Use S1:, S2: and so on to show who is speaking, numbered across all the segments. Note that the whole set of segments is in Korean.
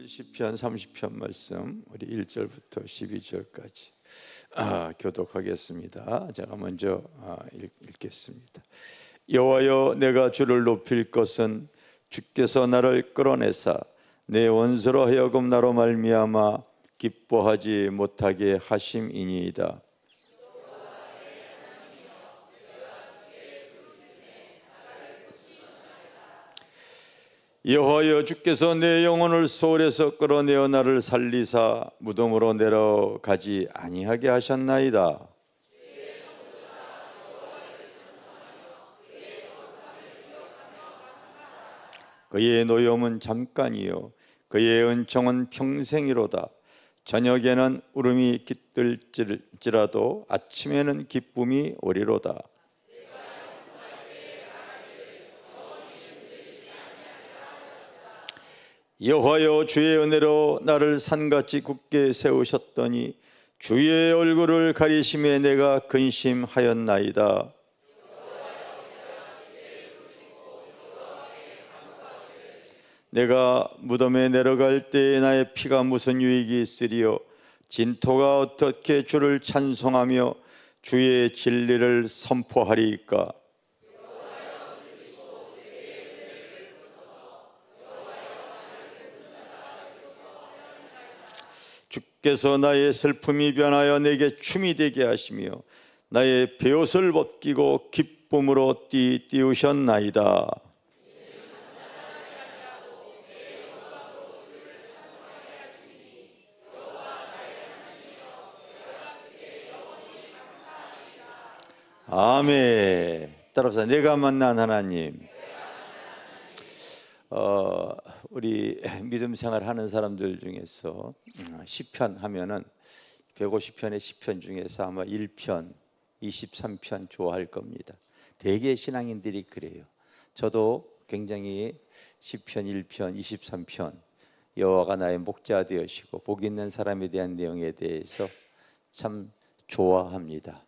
S1: 오늘 시편 30편 말씀 우리 1절부터 12절까지 교독하겠습니다. 제가 먼저 읽겠습니다. 여호와여, 내가 주를 높일 것은 주께서 나를 끌어내사 내 원수로 하여금 나로 말미암아 기뻐하지 못하게 하심이니이다. 여호와여, 주께서 내 영혼을 소홀에서 끌어내어 나를 살리사 무덤으로 내려가지 아니하게 하셨나이다. 그의 노염은 잠깐이요 그의 은총은 평생이로다. 저녁에는 울음이 깃들지라도 아침에는 기쁨이 오리로다. 여호와여, 주의 은혜로 나를 산같이 굳게 세우셨더니 주의 얼굴을 가리심에 내가 근심하였나이다. 내가 무덤에 내려갈 때에 나의 피가 무슨 유익이 있으리요? 진토가 어떻게 주를 찬송하며 주의 진리를 선포하리이까? 주께서 나의 슬픔이 변하여 내게 춤이 되게 하시며 나의 베옷을 벗기고 기쁨으로 띄우셨나이다. 아멘. 따라서 내가 만난 하나님. 우리 믿음 생활 하는 사람들 중에서 시편 하면은 150편의 시편 중에서 아마 1편, 23편 좋아할 겁니다. 대개 신앙인들이 그래요. 저도 굉장히 시편 1편, 23편 여호와가 나의 목자 되시고 복 있는 사람에 대한 내용에 대해서 참 좋아합니다.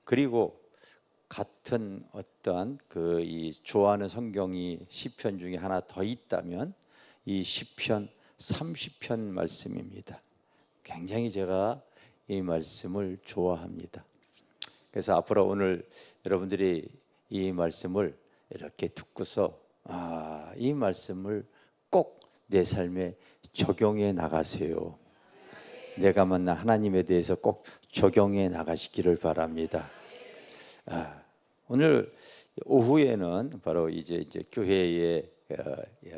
S1: 그리고 같은 어떠한 이 좋아하는 성경이 시편 중에 하나 더 있다면 이 시편 30편 말씀입니다. 굉장히 제가 이 말씀을 좋아합니다. 그래서 앞으로 오늘 여러분들이 이 말씀을 이렇게 듣고서 이 말씀을 꼭 내 삶에 적용해 나가세요. 내가 만난 하나님에 대해서 꼭 적용해 나가시기를 바랍니다. 오늘 오후에는 바로 이제 교회에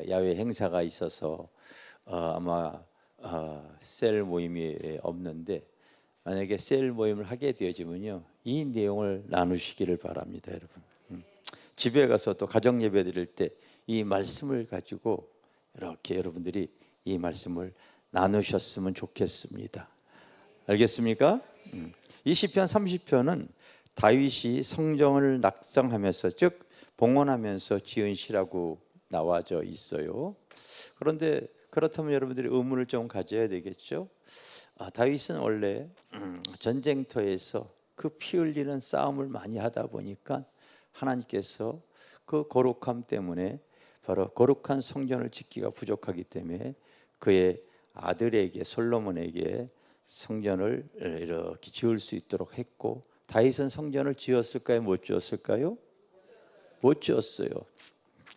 S1: 야외 행사가 있어서 아마 셀 모임이 없는데, 만약에 셀 모임을 하게 되어지면요 이 내용을 나누시기를 바랍니다. 여러분 집에 가서 또 가정 예배 드릴 때 이 말씀을 가지고 이렇게 여러분들이 이 말씀을 나누셨으면 좋겠습니다. 알겠습니까? 이 시편 30편은 다윗이 성전을 낙성하면서, 즉 봉헌하면서 지은 시라고 나와져 있어요. 그런데 그렇다면 여러분들이 의문을 좀 가져야 되겠죠. 다윗은 원래 전쟁터에서 그 피 흘리는 싸움을 많이 하다 보니까 하나님께서 그 거룩함 때문에, 바로 거룩한 성전을 짓기가 부족하기 때문에 그의 아들에게, 솔로몬에게 성전을 이렇게 지을 수 있도록 했고, 다윗은 성전을 지었을까요? 못 지었을까요? 못 지었어요.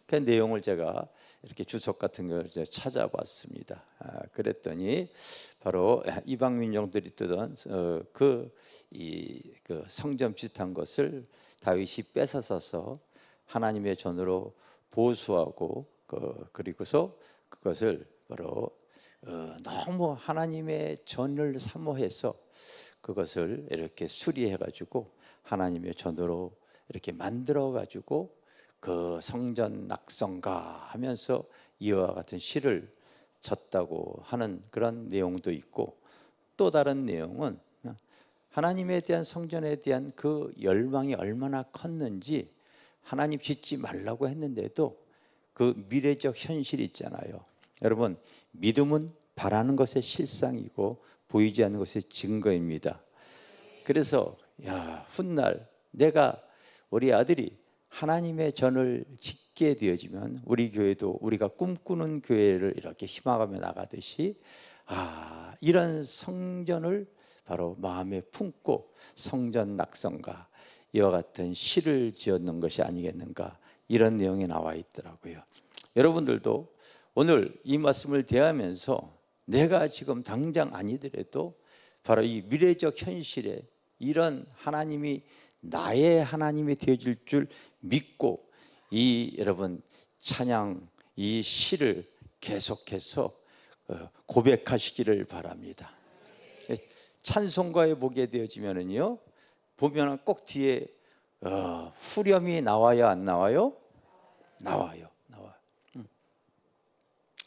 S1: 그 내용을 제가 이렇게 주석 같은 걸 찾아봤습니다. 그랬더니 바로 이방 민족들이 뜨던 그 성전 비슷한 것을 다윗이 뺏어서서 하나님의 전으로 보수하고, 그리고서 그것을 바로 너무 하나님의 전을 사모해서 그것을 이렇게 수리해가지고 하나님의 전으로 이렇게 만들어가지고 그 성전 낙성가 하면서 이와 같은 시를 쳤다고 하는 그런 내용도 있고, 또 다른 내용은 하나님에 대한 성전에 대한 그 열망이 얼마나 컸는지, 하나님 짓지 말라고 했는데도 그 미래적 현실이 있잖아요. 여러분, 믿음은 바라는 것의 실상이고 보이지 않는 것의 증거입니다. 그래서 훗날 우리 아들이 하나님의 전을 짓게 되어지면 우리 교회도 우리가 꿈꾸는 교회를 이렇게 희망하며 나가듯이 이런 성전을 바로 마음에 품고 성전 낙성가 이와 같은 시를 지었는 것이 아니겠는가, 이런 내용이 나와 있더라고요. 여러분들도 오늘 이 말씀을 대하면서 내가 지금 당장 아니더라도 바로 이 미래적 현실에 이런 하나님이 나의 하나님이 되어질 줄 믿고 여러분 찬양 이 시를 계속해서 고백하시기를 바랍니다. 찬송가에 보게 되어지면은요, 보면 꼭 뒤에 후렴이 나와요, 안 나와요? 나와요.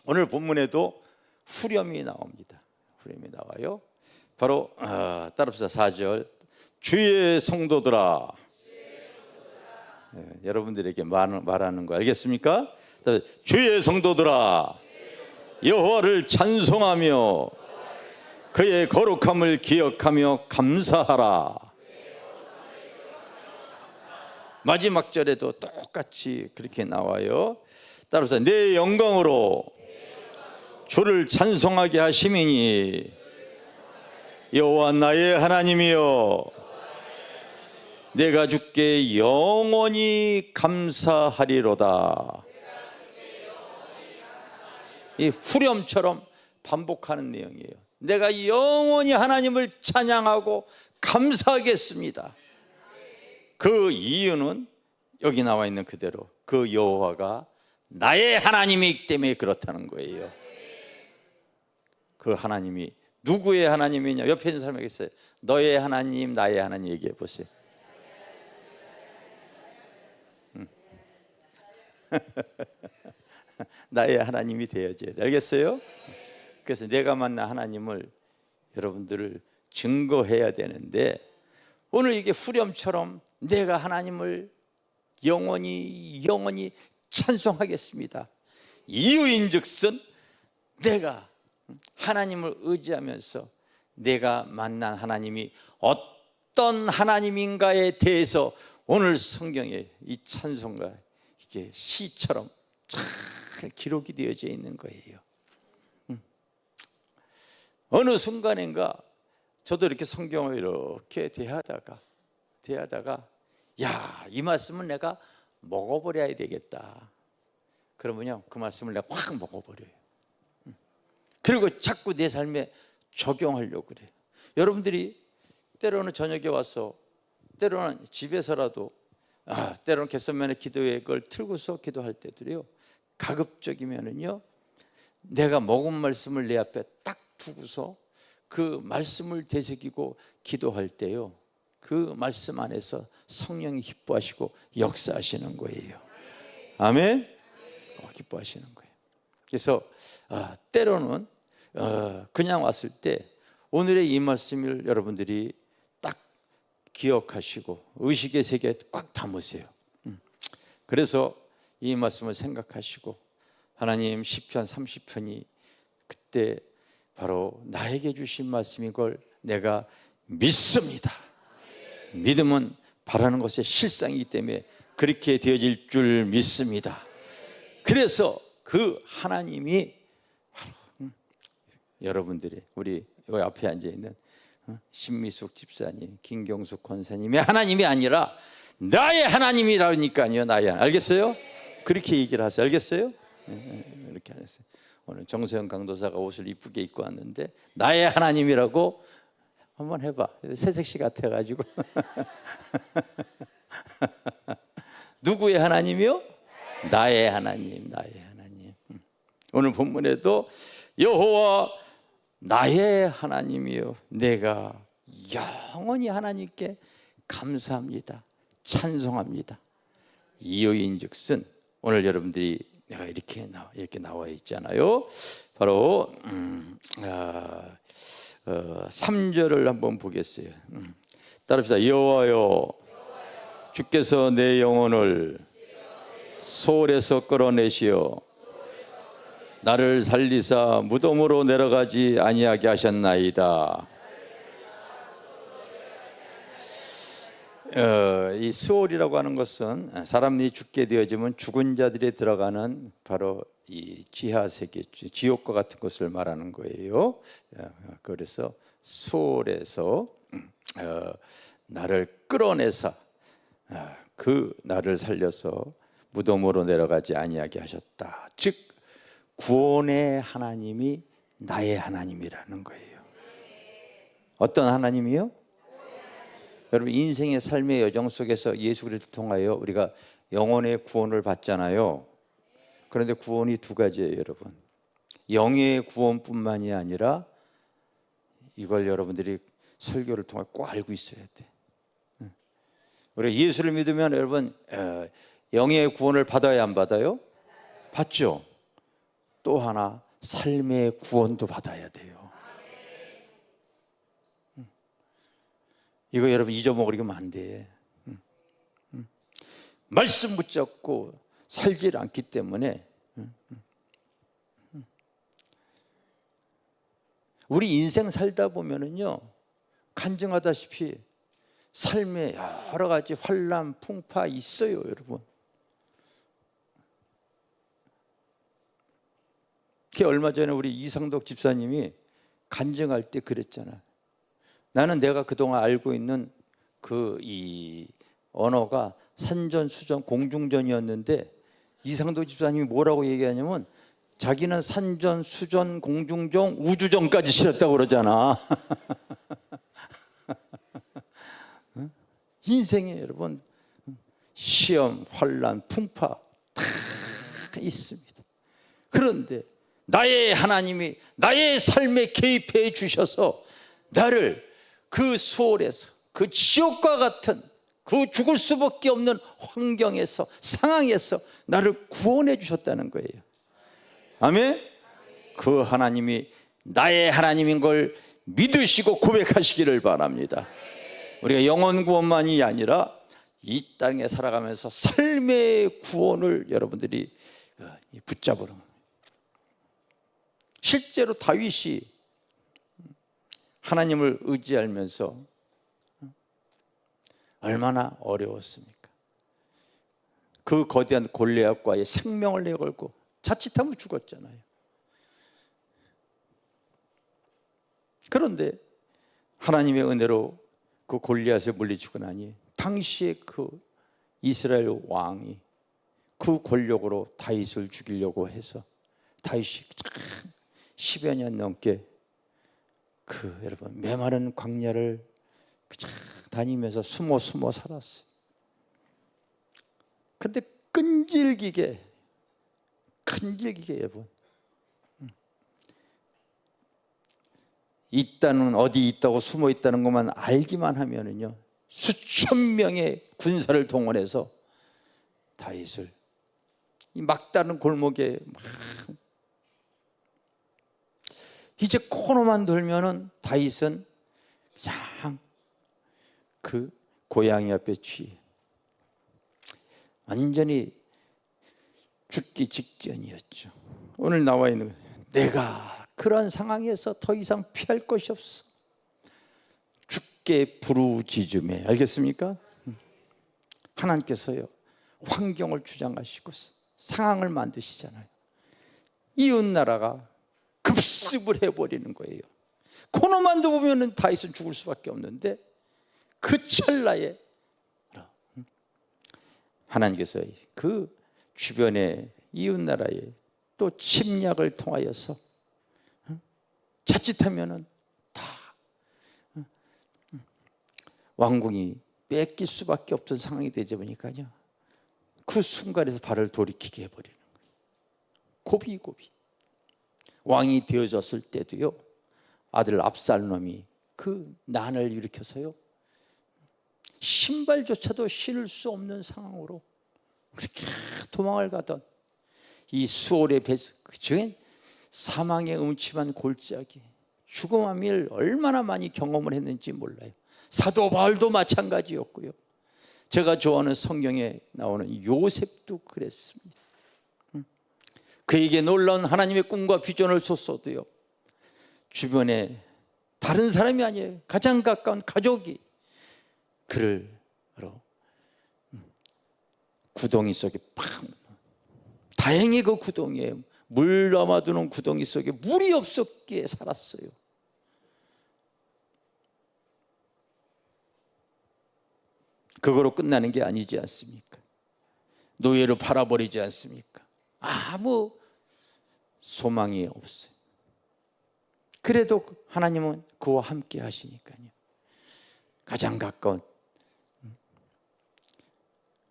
S1: 오늘 본문에도 후렴이 나옵니다. 후렴이 나와요. 바로 따라합시다. 4절. 주의 성도들아. 여러분들에게 말하는 거 알겠습니까? 주의 성도들아, 여호와를 찬송하며 그의 거룩함을 기억하며 감사하라. 마지막 절에도 똑같이 그렇게 나와요. 따라서 내 영광으로 주를 찬송하게 하심이니 여호와 나의 하나님이여, 내가 주께 영원히 감사하리로다. 이 후렴처럼 반복하는 내용이에요. 내가 영원히 하나님을 찬양하고 감사하겠습니다. 그 이유는 여기 나와 있는 그대로 그 여호와가 나의 하나님이기 때문에 그렇다는 거예요. 그 하나님이 누구의 하나님이냐? 옆에 있는 사람에게 있어요. 너의 하나님, 나의 하나님 얘기해 보세요. 나의 하나님이 되어져야 돼. 알겠어요? 그래서 내가 만난 하나님을 여러분들을 증거해야 되는데, 오늘 이게 후렴처럼 내가 하나님을 영원히 찬송하겠습니다. 이유인즉슨 내가 하나님을 의지하면서 내가 만난 하나님이 어떤 하나님인가에 대해서 오늘 성경에 이 찬송가 이게 시처럼 잘 기록이 되어져 있는 거예요. 어느 순간인가 저도 이렇게 성경을 이렇게 대하다가 이 말씀은 내가 먹어버려야 되겠다. 그러면요, 그 말씀을 내가 확 먹어버려요. 그리고 자꾸 내 삶에 적용하려고 그래요. 여러분들이 때로는 저녁에 와서, 때로는 집에서라도, 때로는 겟세마네 기도회 그걸 틀고서 기도할 때도요, 가급적이면은요, 내가 먹은 말씀을 내 앞에 딱 두고서 그 말씀을 되새기고 기도할 때요, 그 말씀 안에서 성령이 기뻐하시고 역사하시는 거예요. 아멘. 기뻐하시는 거예요. 그래서 때로는 그냥 왔을 때 오늘의 이 말씀을 여러분들이 딱 기억하시고 의식의 세계에 꽉 담으세요. 그래서 이 말씀을 생각하시고 하나님 시편 30편이 그때 바로 나에게 주신 말씀인 걸 내가 믿습니다. 믿음은 바라는 것의 실상이기 때문에 그렇게 되어질 줄 믿습니다. 그래서 그 하나님이 바로 여러분들이 우리 여기 앞에 앉아있는 신미숙 집사님, 김경숙 권사님의 하나님이 아니라 나의 하나님이라니까요. 나의 하나님. 알겠어요? 그렇게 얘기를 하세요. 알겠어요? 이렇게 안 했어요. 오늘 정소영 강도사가 옷을 이쁘게 입고 왔는데 나의 하나님이라고 한번 해봐. 새색시 같아가지고. 누구의 하나님이요? 나의 하나님, 나의 하나님. 오늘 본문에도 여호와 나의 하나님이요, 내가 영원히 하나님께 감사합니다, 찬송합니다. 이유인즉슨 오늘 여러분들이 내가 이렇게 나와 있잖아요. 바로 3절을 한번 보겠어요. 따라합시다. 여호와여, 주께서 내 영혼을 소홀에서 끌어내시어 나를 살리사 무덤으로 내려가지 아니하게 하셨나이다. 이 스올이라고 하는 것은 사람이 죽게 되어지면 죽은 자들이 들어가는 바로 이 지하 세계, 지옥과 같은 것을 말하는 거예요. 그래서 스올에서 나를 끌어내서 그 나를 살려서 무덤으로 내려가지 아니하게 하셨다. 즉 구원의 하나님이 나의 하나님이라는 거예요. 어떤 하나님이요? 여러분 인생의 삶의 여정 속에서 예수 그리스도를 통하여 우리가 영혼의 구원을 받잖아요. 그런데 구원이 두 가지예요, 여러분. 영의 구원뿐만이 아니라 이걸 여러분들이 설교를 통해 꼭 알고 있어야 돼. 우리가 예수를 믿으면 여러분 영의 구원을 받아야 안 받아요? 받죠. 또 하나 삶의 구원도 받아야 돼요. 이거 여러분 잊어먹으면 안 돼. 말씀 붙잡고 살질 않기 때문에 우리 인생 살다 보면은요 간증하다시피 삶에 여러 가지 환난, 풍파 있어요, 여러분. 얼마 전에 우리 이상덕 집사님이 간증할 때 그랬잖아요. 나는 내가 그동안 알고 있는 이 언어가 산전, 수전, 공중전이었는데 이상덕 집사님이 뭐라고 얘기하냐면 자기는 산전, 수전, 공중전, 우주전까지 치렀다고 그러잖아. 인생에 여러분 시험, 환난, 풍파 다 있습니다. 그런데 나의 하나님이 나의 삶에 개입해 주셔서 나를 그 수월에서 그 지옥과 같은 그 죽을 수밖에 없는 환경에서 상황에서 나를 구원해 주셨다는 거예요. 아멘. 그 하나님이 나의 하나님인 걸 믿으시고 고백하시기를 바랍니다. 우리가 영혼 구원만이 아니라 이 땅에 살아가면서 삶의 구원을 여러분들이 붙잡으는 거예요. 실제로 다윗이 하나님을 의지하면서 얼마나 어려웠습니까? 그 거대한 골리앗과의 생명을 내걸고 자칫하면 죽었잖아요. 그런데 하나님의 은혜로 그 골리앗을 물리치고 나니 당시에 그 이스라엘 왕이 그 권력으로 다윗을 죽이려고 해서 다윗이 10여 년 넘게 여러분 메마른 광야를 다니면서 숨어 살았어요. 그런데 끈질기게 여러분 있다는 어디 있다고 숨어 있다는 것만 알기만 하면은요 수천 명의 군사를 동원해서 다윗을 이 막다른 골목에 막 이제 코너만 돌면은 다윗은 그냥 그 고양이 앞에 완전히 죽기 직전이었죠. 오늘 나와 있는 내가 그런 상황에서 더 이상 피할 것이 없어. 죽게 부르짖음에 알겠습니까? 하나님께서요 환경을 주장하시고 상황을 만드시잖아요. 이웃 나라가 급습을 해버리는 거예요. 코너만 보면은 다윗은 죽을 수밖에 없는데 그 찰나에 하나님께서 그 주변의 이웃 나라에 또 침략을 통하여서 자칫하면은 다 왕궁이 뺏길 수밖에 없던 상황이 되지 보니까요. 그 순간에서 발을 돌이키게 해버리는 거예요. 고비 왕이 되어졌을 때도요 아들 압살롬이 그 난을 일으켜서요 신발조차도 신을 수 없는 상황으로 그렇게 도망을 가던 이 수월의 배수 그중엔 사망의 음침한 골짜기 죽음 함을 얼마나 많이 경험을 했는지 몰라요. 사도 바울도 마찬가지였고요. 제가 좋아하는 성경에 나오는 요셉도 그랬습니다. 그에게 놀라운 하나님의 꿈과 비전을 줬어도요 주변에 다른 사람이 아니에요. 가장 가까운 가족이 그를 바로 구덩이 속에 팍. 다행히 그 구덩이에 물 남아두는 구덩이 속에 물이 없었기에 살았어요. 그거로 끝나는 게 아니지 않습니까? 노예로 팔아버리지 않습니까? 아무 소망이 없어요. 그래도 하나님은 그와 함께 하시니까요. 가장 가까운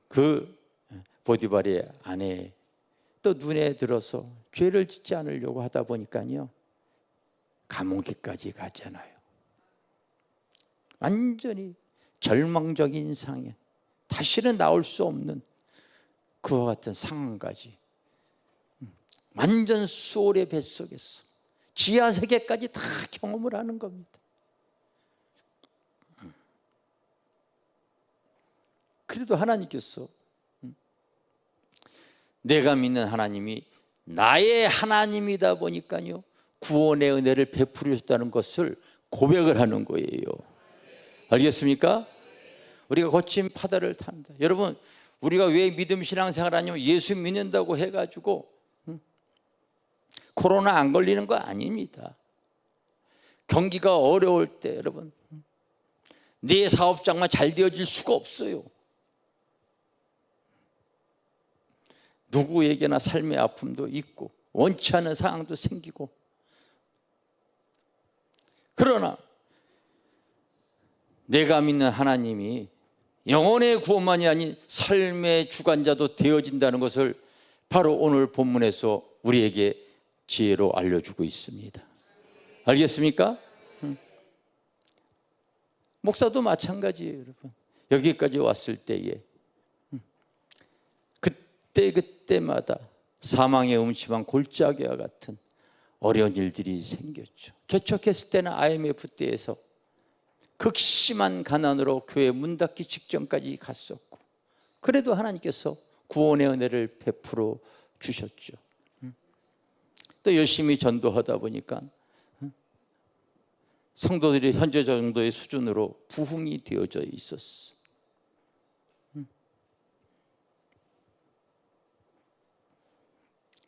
S1: 그 보디발의 아내 또 눈에 들어서 죄를 짓지 않으려고 하다 보니까요, 감옥에까지 가잖아요. 완전히 절망적인 상황에 다시는 나올 수 없는 그와 같은 상황까지, 완전 수월의 뱃속에서 지하 세계까지 다 경험을 하는 겁니다. 그래도 하나님께서, 내가 믿는 하나님이 나의 하나님이다 보니까요, 구원의 은혜를 베풀으셨다는 것을 고백을 하는 거예요. 알겠습니까? 우리가 거친 바다를 탄다. 여러분, 우리가 왜 믿음 신앙생활 하냐면 예수 믿는다고 해가지고 코로나 안 걸리는 거 아닙니다. 경기가 어려울 때 여러분, 네 사업장만 잘 되어질 수가 없어요. 누구에게나 삶의 아픔도 있고 원치 않은 상황도 생기고, 그러나 내가 믿는 하나님이 영혼의 구원만이 아닌 삶의 주관자도 되어진다는 것을 바로 오늘 본문에서 우리에게 지혜로 알려주고 있습니다. 알겠습니까? 목사도 마찬가지예요. 여러분, 여기까지 왔을 때에 그때마다 사망의 음침한 골짜기와 같은 어려운 일들이 생겼죠. 개척했을 때는 IMF 때에서 극심한 가난으로 교회 문 닫기 직전까지 갔었고, 그래도 하나님께서 구원의 은혜를 베풀어 주셨죠. 또 열심히 전도하다 보니까 성도들이 현재 정도의 수준으로 부흥이 되어져 있었어.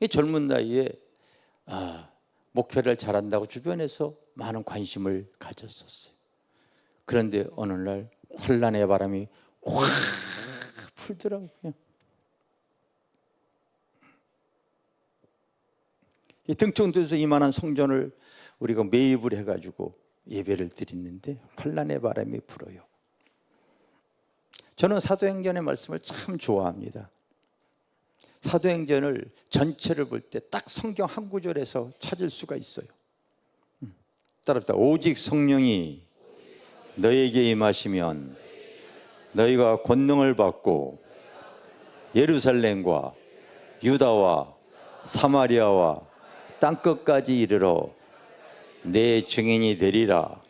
S1: 이 젊은 나이에 목회를 잘한다고 주변에서 많은 관심을 가졌었어요. 그런데 어느 날 환란의 바람이 확 불더라고요. 이 등촌도에서 이만한 성전을 우리가 매입을 해가지고 예배를 드리는데 환란의 바람이 불어요. 저는 사도행전의 말씀을 참 좋아합니다. 사도행전을 전체를 볼 때 딱 성경 한 구절에서 찾을 수가 있어요. 따라합시다. 오직 성령이 너에게 임하시면 너희가 권능을 받고 예루살렘과 유다와 사마리아와 땅끝까지 이르러 내 증인이 되리라.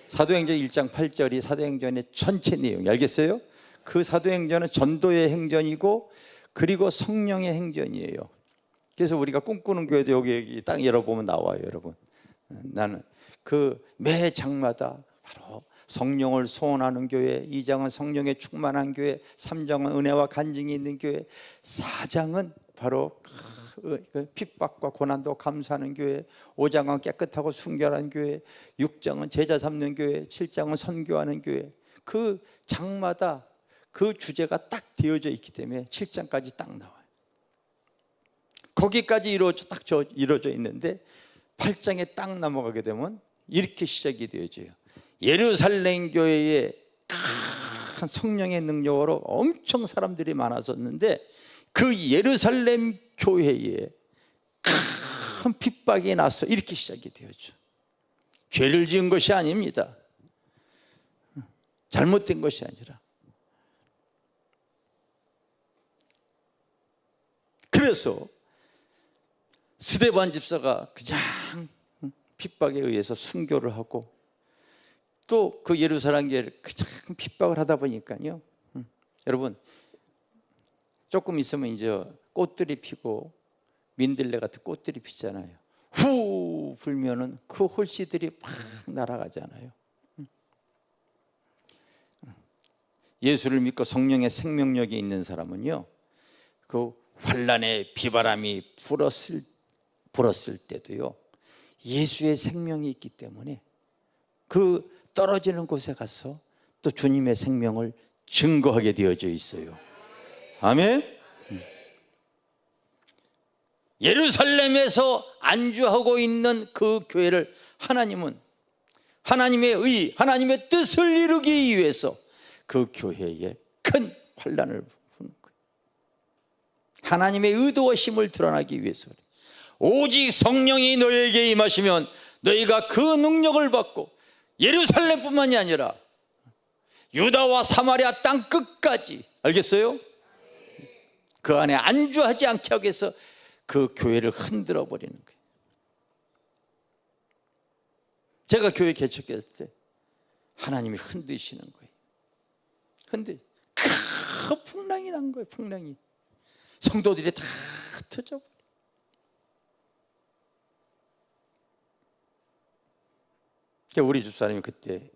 S1: 사도행전 1장 8절이 사도행전의 전체 내용이, 알겠어요? 그 사도행전은 전도의 행전이고 그리고 성령의 행전이에요. 그래서 우리가 꿈꾸는 교회도 여기 딱 열어보면 나와요. 여러분, 나는 그 매 장마다 바로 성령을 소원하는 교회, 2장은 성령에 충만한 교회, 3장은 은혜와 간증이 있는 교회, 4장은 바로 핍박과 고난도 감수하는 교회, 5장은 깨끗하고 순결한 교회, 6장은 제자 삼는 교회, 7장은 선교하는 교회. 그 장마다 그 주제가 딱 되어져 있기 때문에 7장까지 딱 나와요. 거기까지 이루어져 있는데 8장에 딱 넘어가게 되면 이렇게 시작이 되어져요. 예루살렘 교회에 큰 성령의 능력으로 엄청 사람들이 많았었는데 그 예루살렘 교회에 큰 핍박이 나서 이렇게 시작이 되었죠. 죄를 지은 것이 아닙니다. 잘못된 것이 아니라. 그래서 스데반 집사가 그냥 핍박에 의해서 순교를 하고, 또 그 예루살렘 교회를 그냥 핍박을 하다 보니까요, 여러분, 조금 있으면 이제 꽃들이 피고 민들레 같은 꽃들이 피잖아요. 후 불면은 그 홀씨들이 막 날아가잖아요. 예수를 믿고 성령의 생명력이 있는 사람은요, 그 환난의 비바람이 불었을 때도요, 예수의 생명이 있기 때문에 그 떨어지는 곳에 가서 또 주님의 생명을 증거하게 되어져 있어요. 아멘. 예루살렘에서 안주하고 있는 그 교회를 하나님은 하나님의 의, 하나님의 뜻을 이루기 위해서 그 교회에 큰 환난을 부는 거예요. 하나님의 의도와 힘을 드러나기 위해서. 오직 성령이 너에게 임하시면 너희가 그 능력을 받고 예루살렘뿐만이 아니라 유다와 사마리아 땅 끝까지, 알겠어요? 그 안에 안주하지 않게 하기 위해서 그 교회를 흔들어 버리는 거예요. 제가 교회 개척했을 때 하나님이 흔드시는 거예요. 큰 풍랑이 난 거예요. 풍랑이. 성도들이 다 흩어져 버려요. 우리 집사람이 그때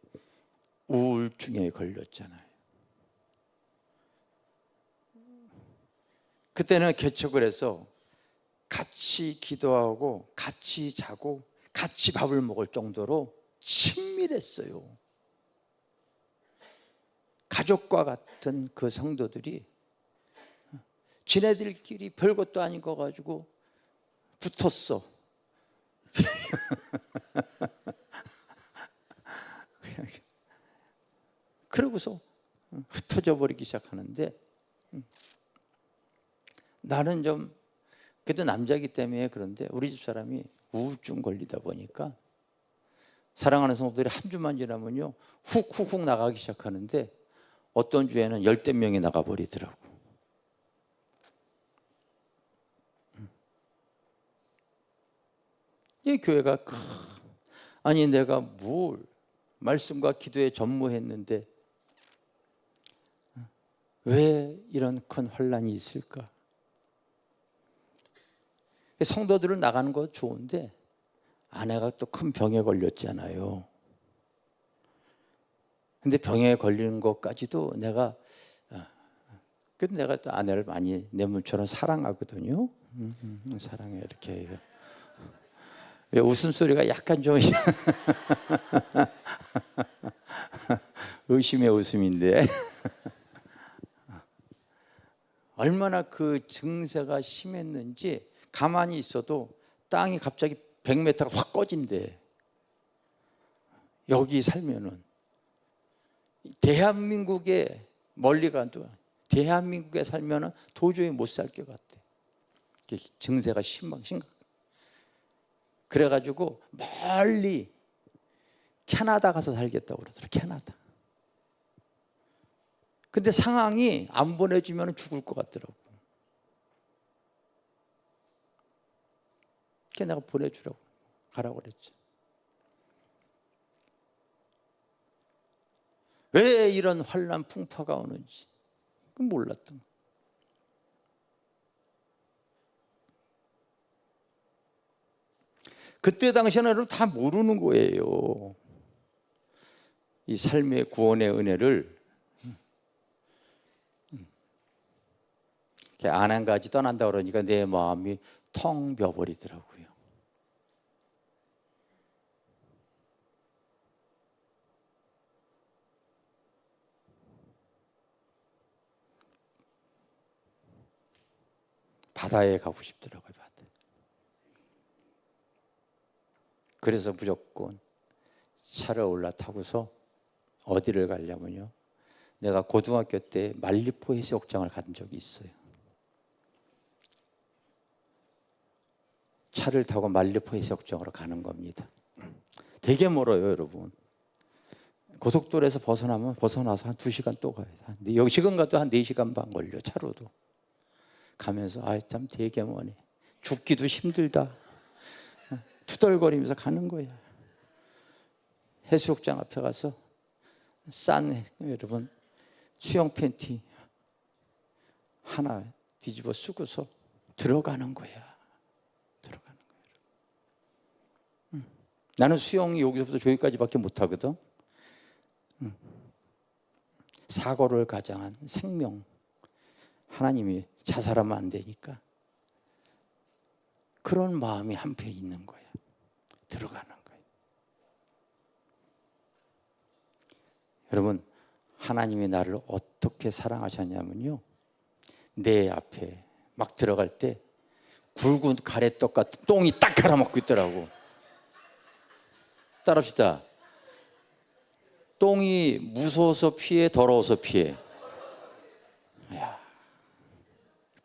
S1: 우울증에 걸렸잖아요. 그때는 개척을 해서 같이 기도하고 같이 자고 같이 밥을 먹을 정도로 친밀했어요. 가족과 같은 그 성도들이 지네들끼리 별것도 아닌 거 가지고 붙었어. 그러고서 흩어져 버리기 시작하는데, 나는 좀 그래도 남자이기 때문에 그런데 우리 집사람이 우울증 걸리다 보니까 사랑하는 성도들이 한 주만 지나면요 훅훅훅 나가기 시작하는데 어떤 주에는 10대 명이 나가버리더라고. 이 교회가 아니 내가 뭘 말씀과 기도에 전무했는데 왜 이런 큰 환난이 있을까? 성도들은 나가는 거 좋은데 아내가 또 큰 병에 걸렸잖아요. 근데 병에 걸리는 것까지도 그래도 내가 또 아내를 많이 내 몸처럼 사랑하거든요. 사랑해 이렇게. 왜 웃음소리가 약간 좀 의심의 웃음인데 얼마나 그 증세가 심했는지 가만히 있어도 땅이 갑자기 100m가 확 꺼진대. 여기 살면은 대한민국에 멀리 가도 대한민국에 살면은 도저히 못 살 것 같아. 증세가 심각. 그래가지고 멀리 캐나다 가서 살겠다고 그러더라. 캐나다. 근데 상황이 안 보내주면 죽을 것 같더라고. 그래서 내가 보내주라고 가라고 그랬지. 왜 이런 환난 풍파가 오는지 그건 몰랐던 거야. 그때 당시에는 다 모르는 거예요. 이 삶의 구원의 은혜를 아내까지 떠난다 그러니까 내 마음이 텅 비어버리더라고요. 바다에 가고 싶더라고요. 바다에. 그래서 무조건 차를 올라타고서 어디를 가려면요, 내가 고등학교 때 말리포 해수욕장을 간 적이 있어요. 차를 타고 말리포 해수욕장으로 가는 겁니다. 되게 멀어요, 여러분. 고속도로에서 벗어나서 한 2시간 또 가요. 여기 지금 가도 한 4시간 반 걸려, 차로도. 가면서 참 되게 머네. 죽기도 힘들다. 투덜거리면서 가는 거야. 해수욕장 앞에 가서 여러분 수영 팬티 하나 뒤집어 쓰고서 들어가는 거야. 나는 수영이 여기서부터 저기까지밖에 못하거든. 사고를 가장한 생명, 하나님이 자살하면 안 되니까 그런 마음이 한편 있는 거예요. 들어가는 거예요. 여러분, 하나님이 나를 어떻게 사랑하셨냐면요, 내 앞에 막 들어갈 때 굵은 가래떡 같은 똥이 딱 갈아먹고 있더라고. 따라합시다. 똥이 무서워서 피해, 더러워서 피해? 야,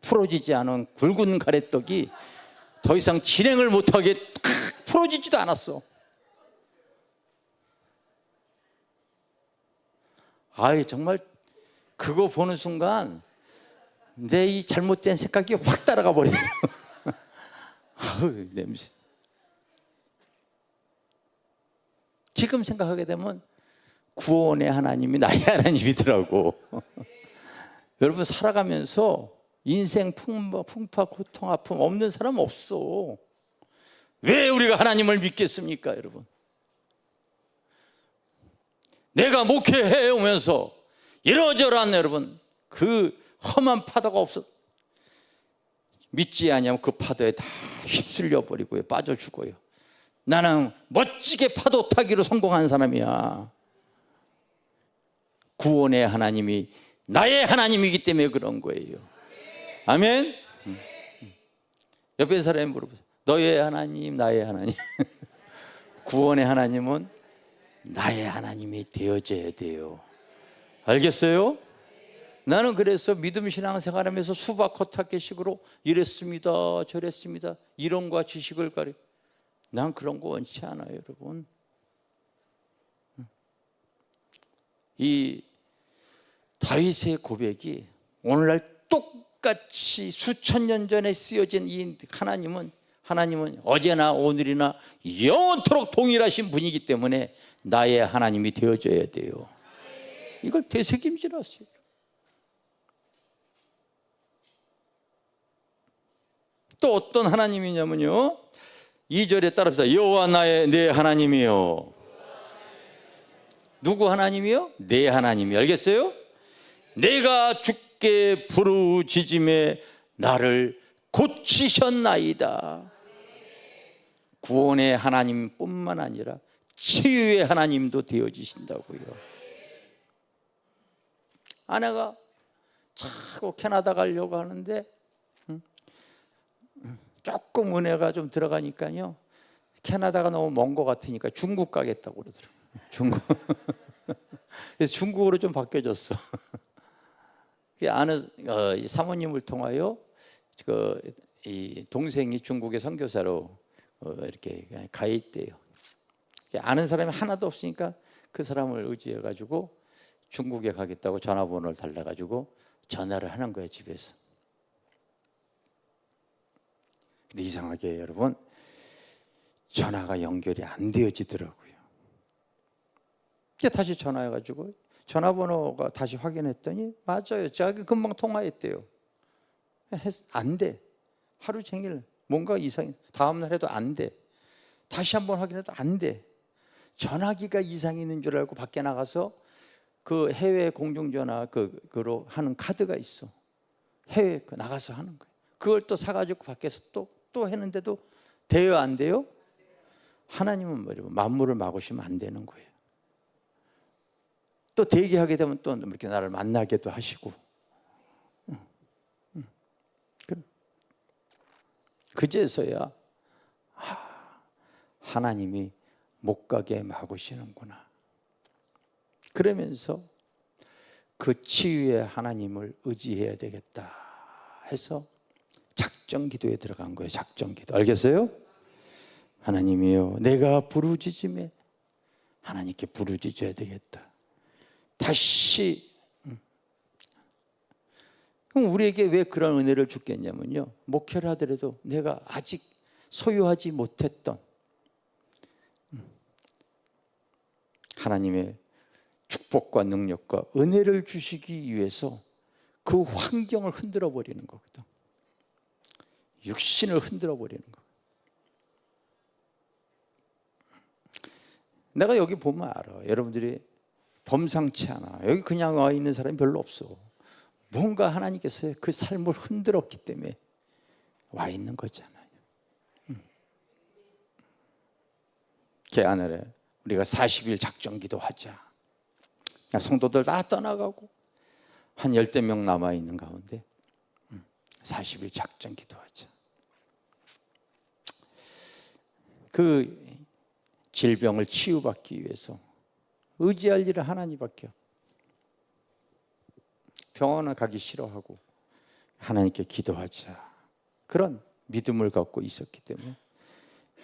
S1: 풀어지지 않은 굵은 가래떡이 더 이상 진행을 못하게 풀어지지도 않았어. 아이, 정말 그거 보는 순간 내 이 잘못된 생각이 확 따라가 버려요. 아우, 냄새. 지금 생각하게 되면 구원의 하나님이 나의 하나님이더라고. 여러분, 살아가면서 인생 풍파, 고통, 아픔 없는 사람 없어. 왜 우리가 하나님을 믿겠습니까, 여러분? 내가 목회해 오면서 이러저러한, 여러분, 그 험한 파도가 없어. 믿지 아니하면 그 파도에 다 휩쓸려 버리고요, 빠져 죽어요. 나는 멋지게 파도 타기로 성공한 사람이야. 구원의 하나님이 나의 하나님이기 때문에 그런 거예요. 아멘. 옆에 사람이 물어보세요. 너의 하나님, 나의 하나님. 구원의 하나님은 나의 하나님이 되어져야 돼요. 알겠어요? 나는 그래서 믿음 신앙생활하면서 수박 겉핥기식으로 이랬습니다, 저랬습니다, 이론과 지식을 가리. 난 그런 거 원치 않아요, 여러분. 이 다윗의 고백이 오늘날 똑같이 수천 년 전에 쓰여진 이 하나님은 어제나 오늘이나 영원토록 동일하신 분이기 때문에 나의 하나님이 되어줘야 돼요. 이걸 되새김질하세요. 또 어떤 하나님이냐면요, 2절에 따라서 여호와 내 하나님이요. 누구 하나님이요? 내 하나님이. 알겠어요? 내가 주께 부르짖음에 나를 고치셨나이다. 구원의 하나님뿐만 아니라 치유의 하나님도 되어지신다고요. 아내가 자꾸 캐나다 가려고 하는데 조금 은혜가 좀 들어가니까요, 캐나다가 너무 먼 것 같으니까 중국 가겠다고 그러더라고요. 중국. 그래서 중국으로 좀 바뀌어졌어. 아는 사모님을 통하여 이 동생이 중국의 선교사로 이렇게 가 있대요. 아는 사람이 하나도 없으니까 그 사람을 의지해 가지고 중국에 가겠다고 전화번호를 달라 가지고 전화를 하는 거예요, 집에서. 근데 이상하게 여러분, 전화가 연결이 안 되어지더라고요. 다시 전화해가지고 전화번호가 다시 확인했더니 맞아요, 자기 금방 통화했대요. 안 돼. 하루 종일 뭔가 이상해. 다음날 해도 안 돼. 다시 한번 확인해도 안 돼. 전화기가 이상이 있는 줄 알고 밖에 나가서 그 해외 공중전화 그로 하는 카드가 있어. 해외 나가서 하는 거예요. 그걸 또 사가지고 밖에서 또 했는데도 돼요, 안 돼요? 하나님은 뭐래요? 만물을 막으시면 안 되는 거예요. 또 대기하게 되면 또 이렇게 나를 만나게도 하시고. 그제서야 하나님이 못 가게 막으시는구나. 그러면서 그 치유의 하나님을 의지해야 되겠다 해서 작정 기도에 들어간 거예요. 작정 기도. 알겠어요? 하나님이요, 내가 부르짖음에 하나님께 부르짖어야 되겠다. 다시. 그럼 우리에게 왜 그런 은혜를 주겠냐면요, 목회를 하더라도 내가 아직 소유하지 못했던 하나님의 축복과 능력과 은혜를 주시기 위해서 그 환경을 흔들어 버리는 거거든. 육신을 흔들어 버리는 거. 내가 여기 보면 알아. 여러분들이 범상치 않아. 여기 그냥 와 있는 사람이 별로 없어. 뭔가 하나님께서 그 삶을 흔들었기 때문에 와 있는 거잖아요. 개안을 해. 우리가 40일 작정기도 하자. 성도들 다 떠나가고 한 10명 남아있는 가운데 40일 작정기도 하자. 그 질병을 치유받기 위해서 의지할 일은 하나님밖에 없어요. 병원을 가기 싫어하고 하나님께 기도하자. 그런 믿음을 갖고 있었기 때문에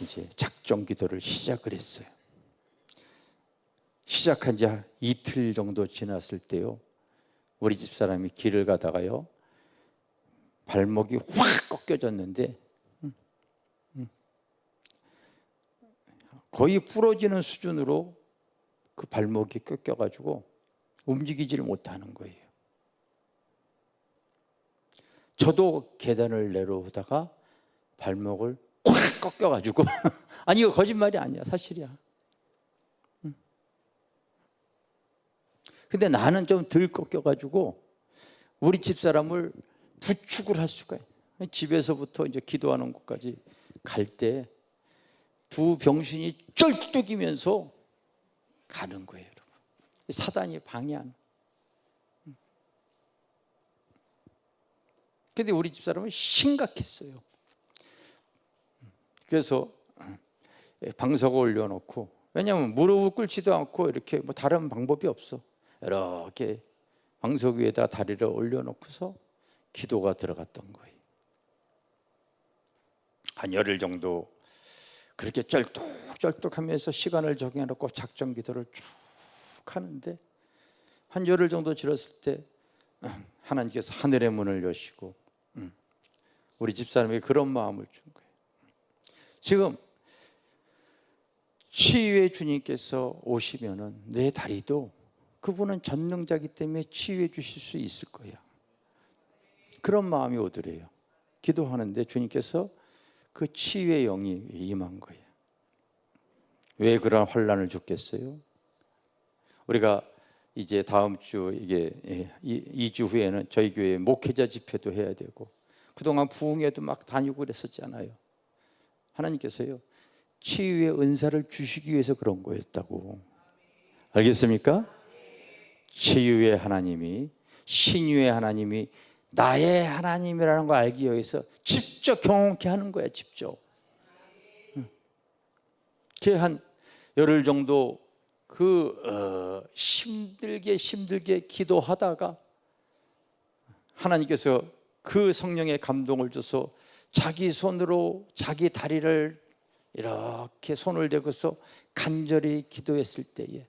S1: 이제 작정 기도를 시작을 했어요. 시작한 지 이틀 정도 지났을 때요, 우리 집사람이 길을 가다가요 발목이 확 꺾여졌는데 거의 부러지는 수준으로 그 발목이 꺾여가지고 움직이지를 못하는 거예요. 저도 계단을 내려오다가 발목을 확 꺾여가지고 아니 이거 거짓말이 아니야, 사실이야. 근데 나는 좀 덜 꺾여가지고 우리 집사람을 부축을 할 수가 있어요. 집에서부터 이제 기도하는 곳까지 갈 때 두 병신이 쩔뚝이면서 가는 거예요, 여러분. 사단이 방해하는. 근데 우리 집사람은 심각했어요. 그래서 방석을 올려놓고, 왜냐하면 무릎을 꿇지도 않고 이렇게 뭐 다른 방법이 없어. 이렇게 방석 위에다 다리를 올려놓고서 기도가 들어갔던 거예요. 한 열흘 정도 그렇게 쩔뚝쩔뚝하면서 시간을 정해놓고 작정 기도를 쭉 하는데 한 열흘 정도 지났을 때 하나님께서 하늘의 문을 여시고 우리 집사람에게 그런 마음을 준 거예요. 지금 치유의 주님께서 오시면은 내 다리도, 그분은 전능자이기 때문에 치유해 주실 수 있을 거야. 그런 마음이 오더래요. 기도하는데 주님께서 그 치유의 영이 임한 거예요. 왜 그런 환난을 줬겠어요? 우리가 이제 다음 주 이게 2주 후에는 저희 교회 목회자 집회도 해야 되고 그동안 부흥회도 막 다니고 그랬었잖아요. 하나님께서요 치유의 은사를 주시기 위해서 그런 거였다고. 알겠습니까? 치유의 하나님이, 신유의 하나님이 나의 하나님이라는 걸 알기 위해서 직접 경험케 하는 거야. 직접. 한 열흘 정도 힘들게 기도하다가 하나님께서 그 성령의 감동을 줘서 자기 손으로 자기 다리를 이렇게 손을 대고서 간절히 기도했을 때에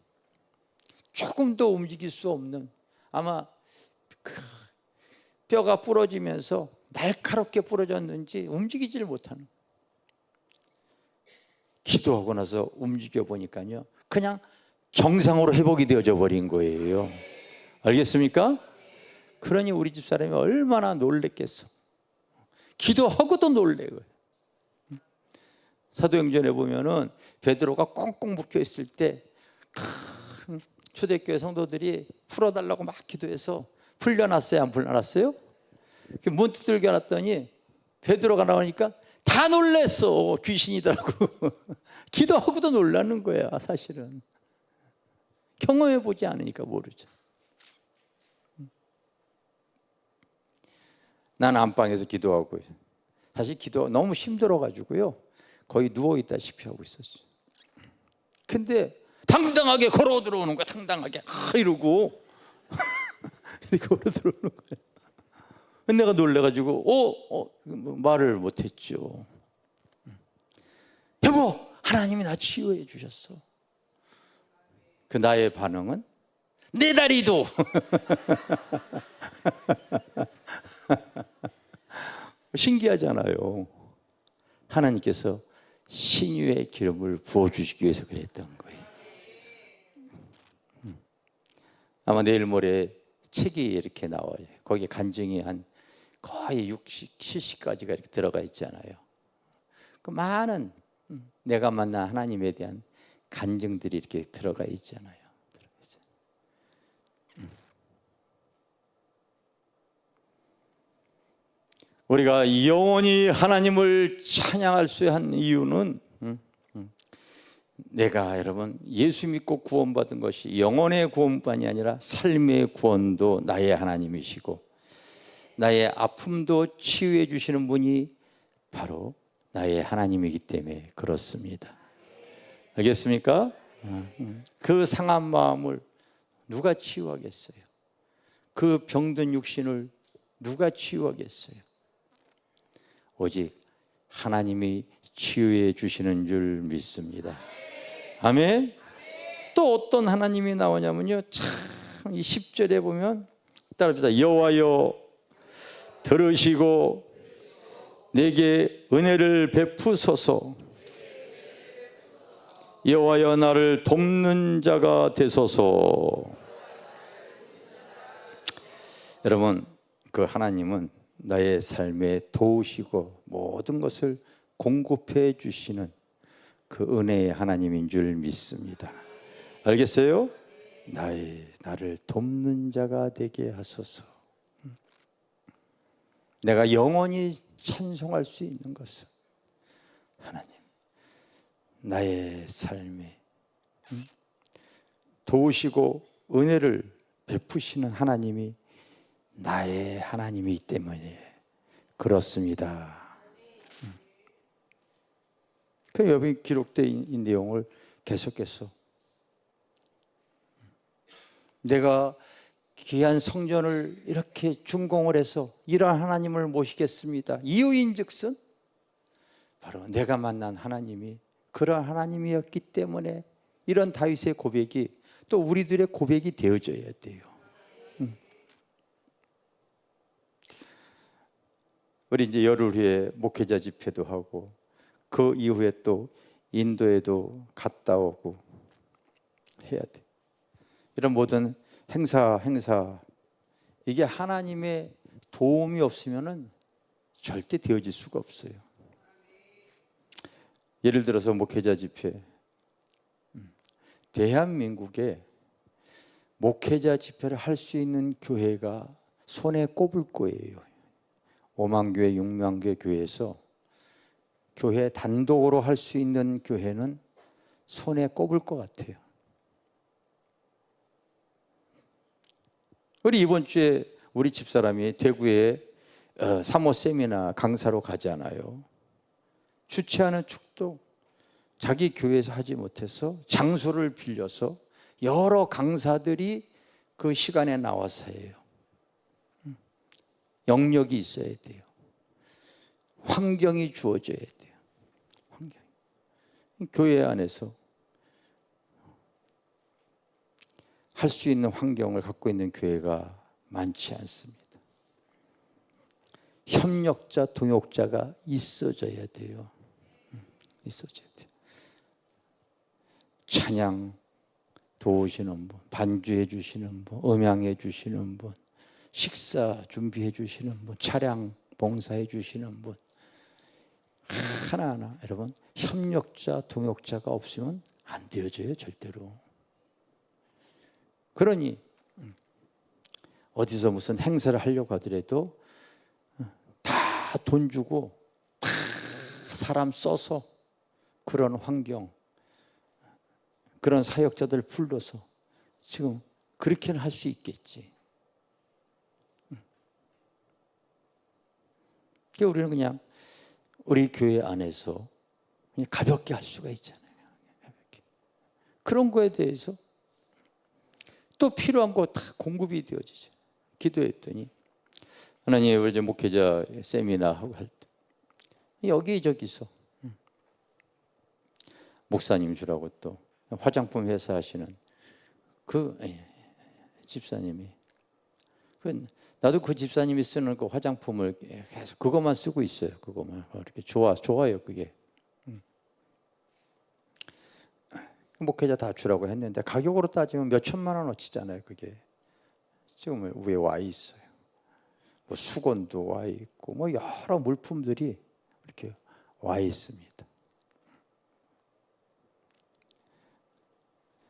S1: 조금 더 움직일 수 없는, 아마 뼈가 부러지면서 날카롭게 부러졌는지 움직이지를 못하는, 기도하고 나서 움직여 보니까요 그냥 정상으로 회복이 되어져 버린 거예요. 알겠습니까? 그러니 우리 집사람이 얼마나 놀랬겠어. 기도하고도 놀래요. 사도행전에 보면은 베드로가 꽁꽁 묶여 있을 때 초대교회 성도들이 풀어달라고 막 기도해서 풀려났어요, 안 풀려났어요? 문 두들겨 놨더니 베드로가 나오니까 다 놀랬어. 귀신이더라고. 기도하고도 놀라는 거야. 사실은 경험해 보지 않으니까 모르죠. 나는 안방에서 기도하고, 사실 기도 너무 힘들어가지고요 거의 누워있다시피 하고 있었어요. 근데 당당하게 걸어 들어오는 거야. 당당하게 이러고 이렇게 걸어 들어오는 거야. 내가 놀래가지고 말을 못했죠. 여보, 하나님이 나 치유해 주셨어. 그 나의 반응은 내 다리도 신기하잖아요. 하나님께서 신유의 기름을 부어주시기 위해서 그랬던 거예요. 아마 내일 모레 책이 이렇게 나와요. 거기에 간증이 한 거의 60, 70가지가 이렇게 들어가 있잖아요. 그 많은 내가 만난 하나님에 대한 간증들이 이렇게 들어가 있잖아요. 우리가 영원히 하나님을 찬양할 수 한 이유는 내가 여러분 예수 믿고 구원받은 것이 영혼의 구원만이 아니라 삶의 구원도 나의 하나님이시고 나의 아픔도 치유해 주시는 분이 바로 나의 하나님이기 때문에 그렇습니다. 알겠습니까? 그 상한 마음을 누가 치유하겠어요? 그 병든 육신을 누가 치유하겠어요? 오직 하나님이 치유해 주시는 줄 믿습니다. 아멘. 또 어떤 하나님이 나오냐면요, 참 이 10절에 보면 따라합시다. 여호와여 들으시고 내게 은혜를 베푸소서. 여호와여 나를 돕는 자가 되소서. 여러분, 그 하나님은 나의 삶에 도우시고 모든 것을 공급해 주시는 그 은혜의 하나님인 줄 믿습니다. 알겠어요? 나를 돕는 자가 되게 하소서. 내가 영원히 찬송할 수 있는 것은 하나님, 나의 삶에 도우시고 은혜를 베푸시는 하나님이 나의 하나님이기 때문에 그렇습니다. 그 여기 기록된 이 내용을 계속해서 내가 귀한 성전을 이렇게 준공을 해서 이러한 하나님을 모시겠습니다. 이유인즉슨 바로 내가 만난 하나님이 그런 하나님이었기 때문에 이런 다윗의 고백이 또 우리들의 고백이 되어져야 돼요. 우리 이제 열흘 후에 목회자 집회도 하고 그 이후에 또 인도에도 갔다 오고 해야 돼. 이런 모든 행사 이게 하나님의 도움이 없으면은 절대 되어질 수가 없어요. 예를 들어서 목회자 집회, 대한민국에 목회자 집회를 할 수 있는 교회가 손에 꼽을 거예요. 5만 교회, 6만 개 교회에서 교회 단독으로 할 수 있는 교회는 손에 꼽을 것 같아요. 우리 이번 주에 우리 집사람이 대구에 사모 세미나 강사로 가잖아요. 주최하는 축도 자기 교회에서 하지 못해서 장소를 빌려서 여러 강사들이 그 시간에 나와서 해요. 영역이 있어야 돼요. 환경이 주어져야 돼요. 교회 안에서 할 수 있는 환경을 갖고 있는 교회가 많지 않습니다. 협력자, 동역자가 있어져야 돼요. 있어져야 돼요. 찬양 도우시는 분, 반주해 주시는 분, 음향해 주시는 분, 식사 준비해 주시는 분, 차량 봉사해 주시는 분, 하나하나 여러분 협력자, 동역자가 없으면 안 되어져요, 절대로. 그러니 어디서 무슨 행사를 하려고 하더라도 다 돈 주고 다 사람 써서 그런 환경, 그런 사역자들 불러서 지금 그렇게는 할 수 있겠지. 우리는 그냥 우리 교회 안에서 그냥 가볍게 할 수가 있잖아요. 가볍게. 그런 거에 대해서 또 필요한 거 다 공급이 되어지죠. 기도했더니 하나님, 우리 목회자 세미나 하고 할 때 여기저기서 목사님 주라고 또 화장품 회사 하시는 그 집사님이 나도 그 집사님이 쓰는 그 화장품을 계속 그것만 쓰고 있어요. 그것만 이렇게 좋아요 그게. 목회자 다 주라고 했는데 가격으로 따지면 몇 천만 원어치잖아요. 그게 지금 위에 와 있어요. 뭐 수건도 와 있고 뭐 여러 물품들이 이렇게 와 있습니다.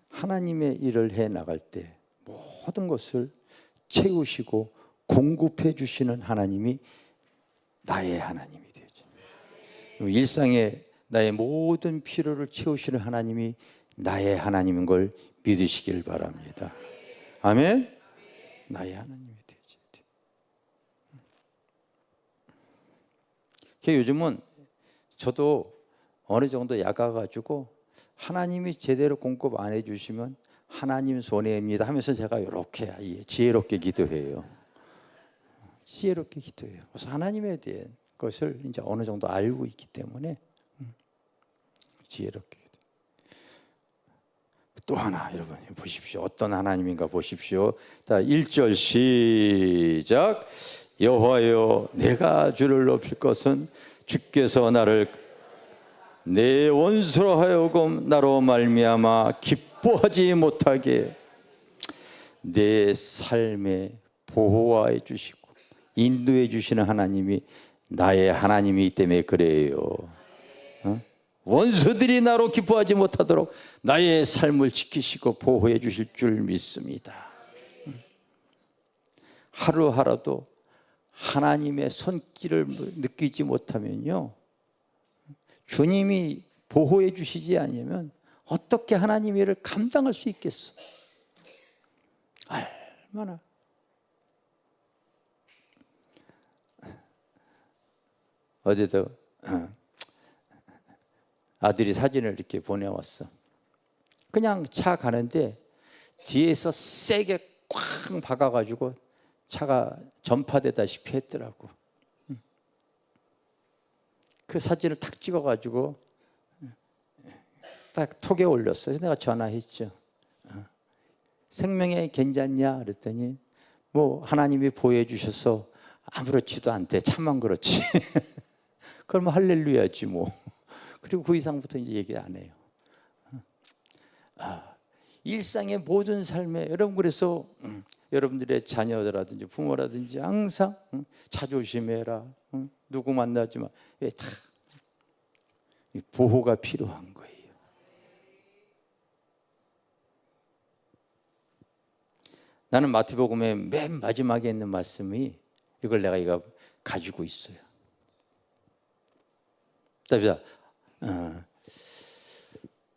S1: 하나님의 일을 해 나갈 때 모든 것을 채우시고 공급해 주시는 하나님이 나의 하나님이 되어져. 일상에 나의 모든 필요를 채우시는 하나님이 나의 하나님인 걸 믿으시길 바랍니다. 아멘. 나의 하나님이 되어져야 돼. 요즘은 저도 어느 정도 야가가지고 하나님이 제대로 공급 안 해주시면 하나님 손해입니다 하면서 제가 이렇게 지혜롭게 기도해요. 지혜롭게 기도해요. 그래서 하나님에 대한 것을 이제 어느 정도 알고 있기 때문에 지혜롭게. 또 하나 여러분 보십시오. 어떤 하나님인가 보십시오. 자, 1절 시작. 여호와여 내가 주를 높일 것은 주께서 나를 내 원수로 하여금 나로 말미암아 기뻐하지 못하게 내 삶에 보호해 주시고 인도해 주시는 하나님이 나의 하나님이기 때문에 그래요. 원수들이 나로 기뻐하지 못하도록 나의 삶을 지키시고 보호해 주실 줄 믿습니다. 하루하루도 하나님의 손길을 느끼지 못하면요, 주님이 보호해 주시지 않으면 어떻게 하나님의 일을 감당할 수 있겠어? 얼마나. 어제도 아들이 사진을 이렇게 보내왔어. 그냥 차 가는데 뒤에서 세게 꽉 박아가지고 차가 전파되다시피 했더라고. 그 사진을 탁 찍어가지고 딱 톡에 올렸어. 그래서 내가 전화했죠. 생명에 괜찮냐? 그랬더니 뭐 하나님이 보호해 주셔서 아무렇지도 않대. 차만 그렇지. 그러면 할렐루야지 뭐. 그리고 그 이상부터 이제 얘기 안 해요. 일상의 모든 삶에 여러분, 그래서 여러분들의 자녀들라든지 부모라든지 항상 자조심해라. 누구 만나지 마. 왜 다 보호가 필요한 거예요. 나는 마태복음의 맨 마지막에 있는 말씀이 이걸 내가 이거 가지고 있어요. 자,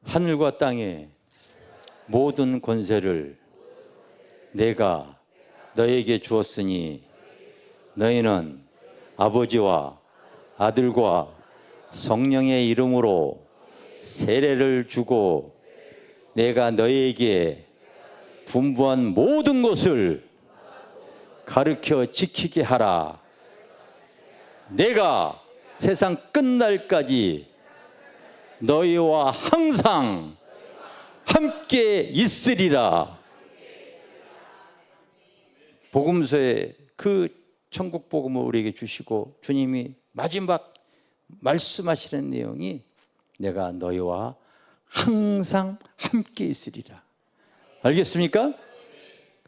S1: 하늘과 땅의 모든 권세를 내가 너에게 주었으니 너희는 아버지와 아들과 성령의 이름으로 세례를 주고 내가 너희에게 분부한 모든 것을 가르쳐 지키게 하라. 내가 세상 끝날까지 너희와 항상 함께 있으리라. 복음서에 그 천국 복음을 우리에게 주시고 주님이 마지막 말씀하시는 내용이 내가 너희와 항상 함께 있으리라. 알겠습니까?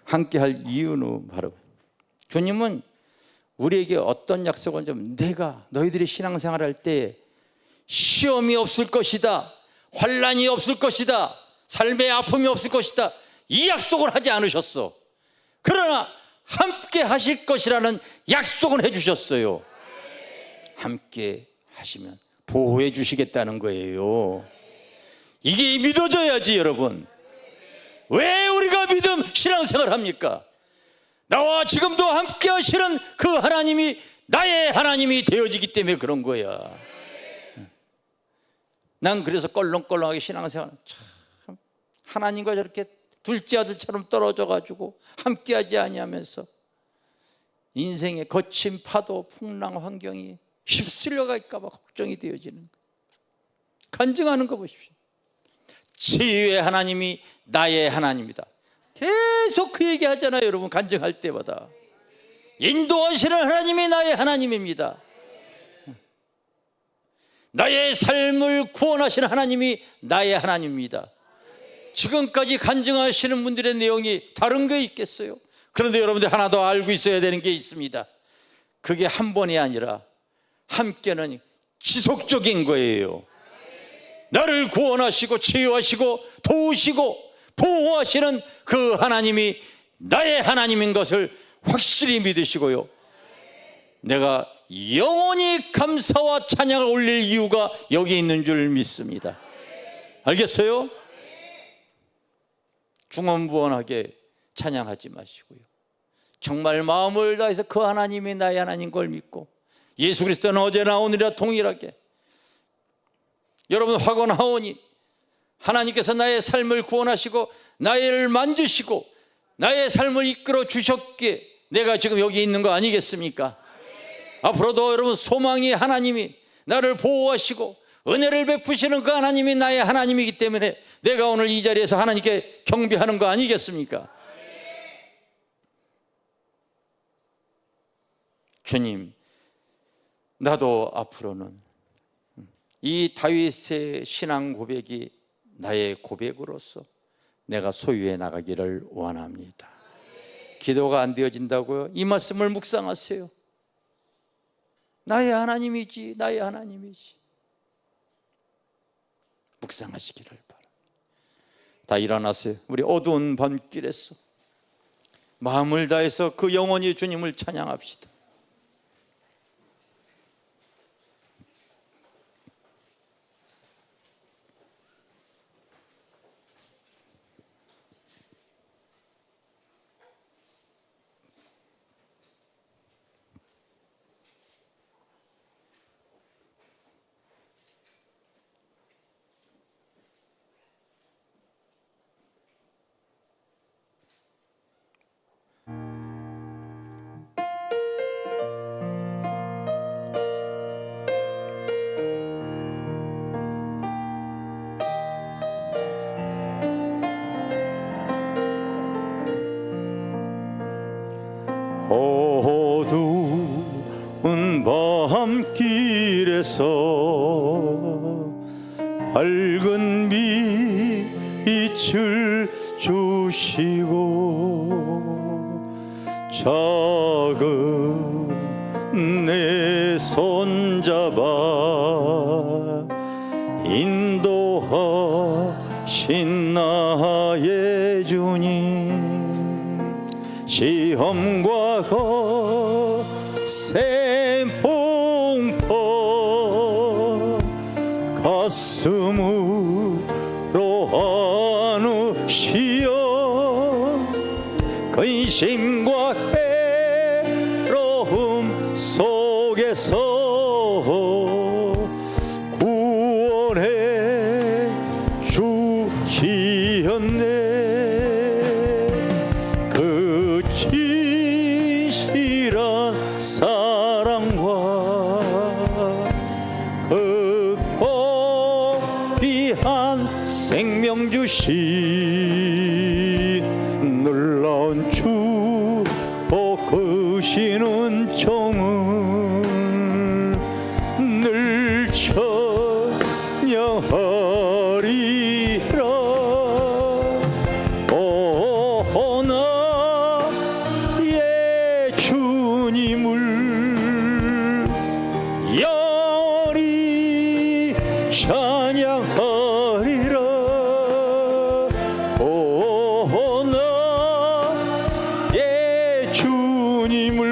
S1: 함께 할 이유는 바로 주님은 우리에게 어떤 약속을 좀, 내가 너희들이 신앙생활 할 때 시험이 없을 것이다, 환난이 없을 것이다, 삶의 아픔이 없을 것이다, 이 약속을 하지 않으셨어. 그러나 함께 하실 것이라는 약속은 해주셨어요. 함께 하시면 보호해 주시겠다는 거예요. 이게 믿어져야지. 여러분, 왜 우리가 믿음 신앙생활 합니까? 나와 지금도 함께 하시는 그 하나님이 나의 하나님이 되어지기 때문에 그런 거야. 난 그래서 껄렁껄렁하게 신앙생활, 참 하나님과 저렇게 둘째 아들처럼 떨어져가지고 함께하지 아니하면서 인생의 거친 파도, 풍랑 환경이 휩쓸려 갈까 봐 걱정이 되어지는 거예요. 간증하는 거 보십시오. 치유의 하나님이 나의 하나님이다. 계속 그 얘기 하잖아요. 여러분, 간증할 때마다 인도하시는 하나님이 나의 하나님입니다. 나의 삶을 구원하시는 하나님이 나의 하나님입니다. 지금까지 간증하시는 분들의 내용이 다른 게 있겠어요? 그런데 여러분들 하나 더 알고 있어야 되는 게 있습니다. 그게 한 번이 아니라 함께는 지속적인 거예요. 나를 구원하시고 치유하시고 도우시고 보호하시는 그 하나님이 나의 하나님인 것을 확실히 믿으시고요, 내가 영원히 감사와 찬양을 올릴 이유가 여기 있는 줄 믿습니다. 알겠어요? 중언부언하게 찬양하지 마시고요, 정말 마음을 다해서 그 하나님이 나의 하나님 걸 믿고, 예수 그리스도는 어제나 오늘이라 동일하게 여러분 확언하오니 하나님께서 나의 삶을 구원하시고 나를 만드시고 나의 삶을 이끌어 주셨기에 내가 지금 여기 있는 거 아니겠습니까? 앞으로도 여러분 소망이 하나님이 나를 보호하시고 은혜를 베푸시는 그 하나님이 나의 하나님이기 때문에 내가 오늘 이 자리에서 하나님께 경배하는 거 아니겠습니까? 주님, 나도 앞으로는 이 다윗의 신앙 고백이 나의 고백으로서 내가 소유해 나가기를 원합니다. 기도가 안 되어진다고요? 이 말씀을 묵상하세요. 나의 하나님이지, 나의 하나님이지. 묵상하시기를 바랍니다. 다 일어나세요. 우리 어두운 밤길에서 마음을 다해서 그 영원히 주님을 찬양합시다.
S2: 어두운 밤길에서 밝은 빛을 주시고 작은 내 손잡아 인도하신 나의 주님, 시험과 거센 풍파 가슴으로 안으시어 근심과 괴로움 속에서 구원해 주시었네. 그 진실한 사랑과 그 귀한 생명 주신 놀라운 축복 크시는 종은 늘 찬양하리라. 나의 주님을 영원히 찬양하리라. 나의 주님을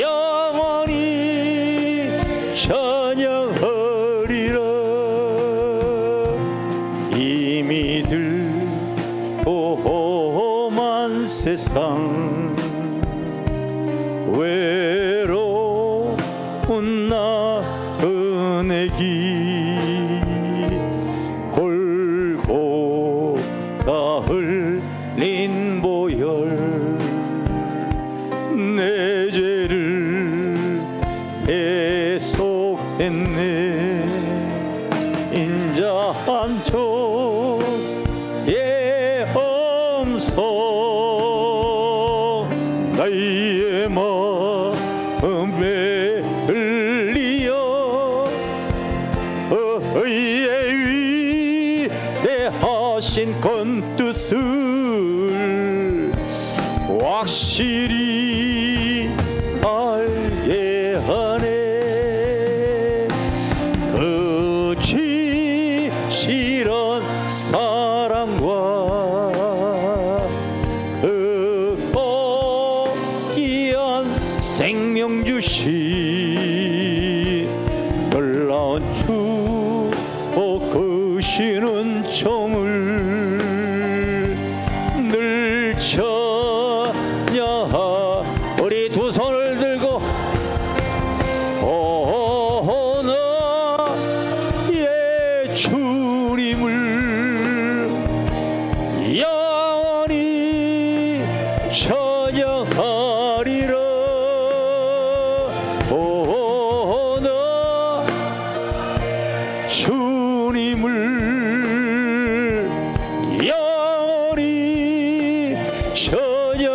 S2: 영원히 찬양하리라. 이미 험한 세상 외로운 나의 길 골고다 흘린 보혈 내 죄를 대속했네. 인자한 주의 음성 나의 마음에 들리어 의의 위대하신 건뜻을 확실히 알게 하네. 그 진실한 사랑과 그 귀한 생명 거시는 종을 늘 찬양하. 우리 두 손을 들고 나의 주님을 영원히 찬양하리라. 나 주님을 영원히 찬양.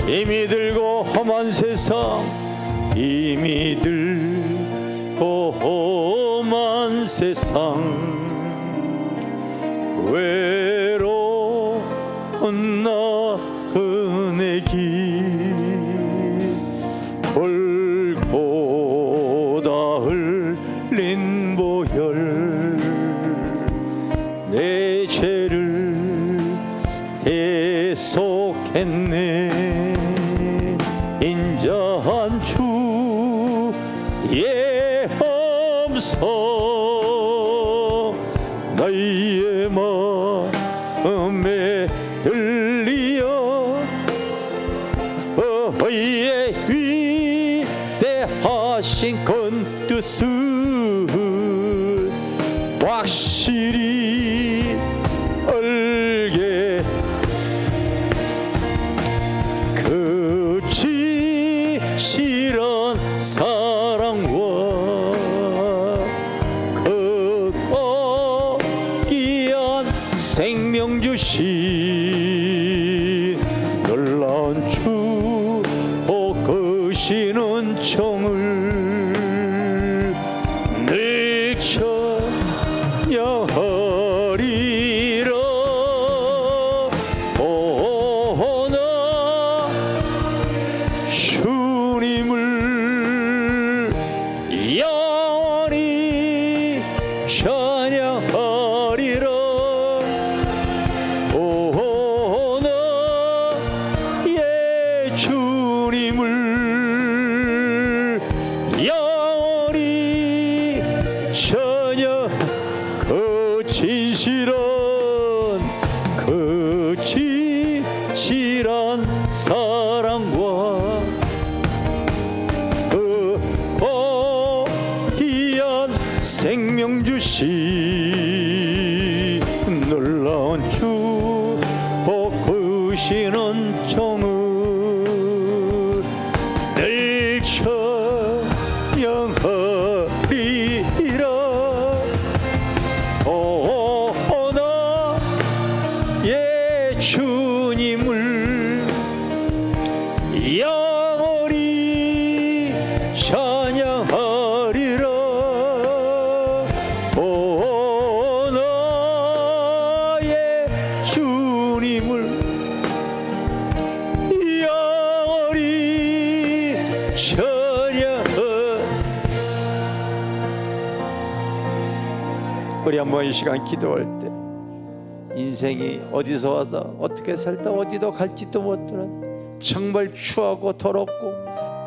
S2: 힘이 들고 험한 세상, 힘이 들고 험한 세상, 외로운 나그네 길 골고다 흘린 보혈 내 죄를 대속했네. 인자한 주의 음성 나의 마음에 들리어 너의 위대하신 큰 뜻을 확실히 알게. 그 진실한 사랑과 그 귀한 생명 주신 놀라운 축복 크시는 종을 늘 찬양하리라. 나 주님을 영원히 찬양하리라. 나의 주님을 영원히 찬양. 그 진실한 사랑과 그 귀한 생명 주신 놀라운 축복 크시는 종을 늘 찬양하리라. 나의 주님을 영원히 찬양하리라. 나의 주님을 영원히 찬양. 우리 한번 이 시간 기도할 때 인생이 어디서 와다 어떻게 살다 어디도 갈지도 못하는 정말 추하고 더럽고